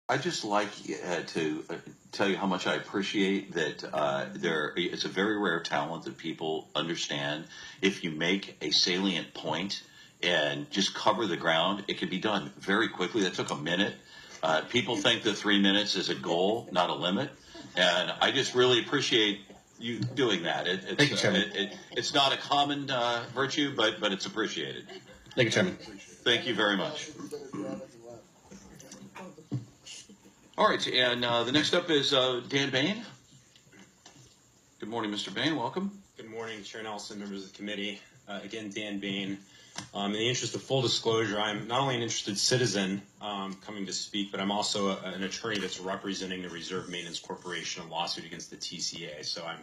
I just like to tell you how much I appreciate that it's a very rare talent that people understand. If you make a salient point and just cover the ground, it can be done very quickly. That took a minute. People think that 3 minutes is a goal, not a limit. And I just really appreciate you doing that. Thank you, Chairman. It's not a common virtue, but it's appreciated. Thank you, Chairman. Thank you very much. All right, and the next up is Dan Bane. Good morning, Mr. Bane. Welcome. Good morning, Chair Nelson, members of the committee. Again, Dan Bane. In the interest of full disclosure, I'm not only an interested citizen coming to speak, but I'm also an attorney that's representing the Reserve Maintenance Corporation in a lawsuit against the TCA. So I'm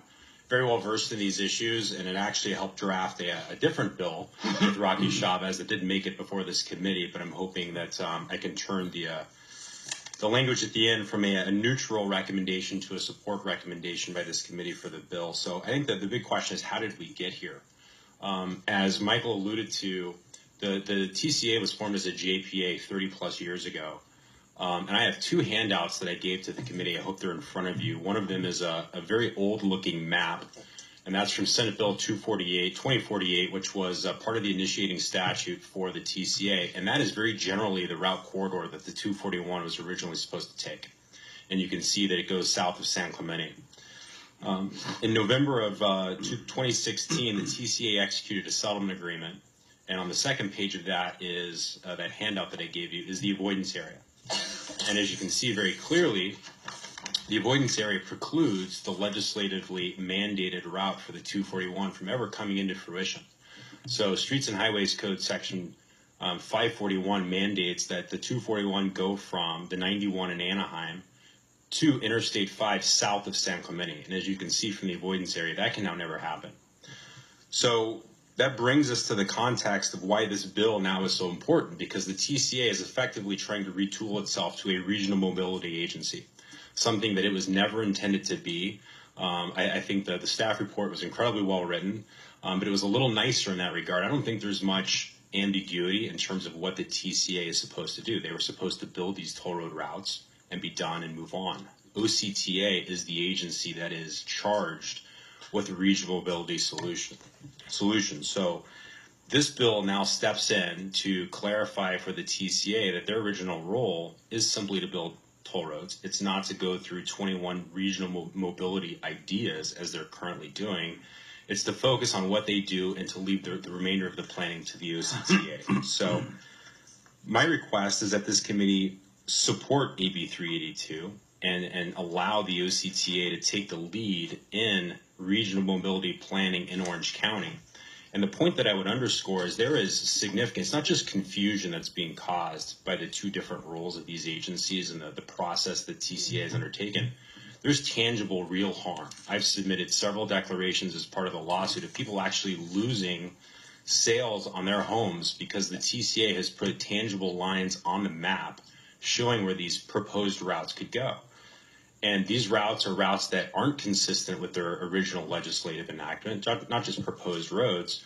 very well versed in these issues, and it actually helped draft a different bill with Rocky Chavez that didn't make it before this committee, but I'm hoping that I can turn the language at the end from a neutral recommendation to a support recommendation by this committee for the bill. So I think that the big question is, how did we get here? As Michael alluded to, the TCA was formed as a JPA 30 plus years ago. And I have two handouts that I gave to the committee. I hope they're in front of you. One of them is a very old looking map, and that's from Senate Bill 2048, which was part of the initiating statute for the TCA. And that is very generally the route corridor that the 241 was originally supposed to take. And you can see that it goes south of San Clemente. In November of 2016, the TCA executed a settlement agreement. And on the second page of that is that handout that I gave you is the avoidance area. And as you can see very clearly, the avoidance area precludes the legislatively mandated route for the 241 from ever coming into fruition. So Streets and Highways Code section 541 mandates that the 241 go from the 91 in Anaheim to Interstate 5 south of San Clemente. And as you can see from the avoidance area, that can now never happen. So that brings us to the context of why this bill now is so important, because the TCA is effectively trying to retool itself to a regional mobility agency, something that it was never intended to be. I think that the staff report was incredibly well written, but it was a little nicer in that regard. I don't think there's much ambiguity in terms of what the TCA is supposed to do. They were supposed to build these toll road routes and be done and move on. OCTA is the agency that is charged with regional mobility solutions. So this bill now steps in to clarify for the TCA that their original role is simply to build toll roads. It's not to go through 21 regional mobility ideas as they're currently doing. It's to focus on what they do and to leave the remainder of the planning to the OCTA. So my request is that this committee support AB 382 and allow the OCTA to take the lead in regional mobility planning in Orange County. And the point that I would underscore is there is significant, it's not just confusion that's being caused by the two different roles of these agencies and the process that TCA has undertaken. There's tangible, real harm. I've submitted several declarations as part of the lawsuit of people actually losing sales on their homes because the TCA has put tangible lines on the map showing where these proposed routes could go. And these routes are routes that aren't consistent with their original legislative enactment, not just proposed roads.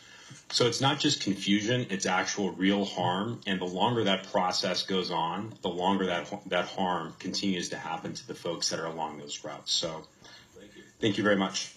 So it's not just confusion, it's actual real harm. And the longer that process goes on, the longer that harm continues to happen to the folks that are along those routes. So thank you very much.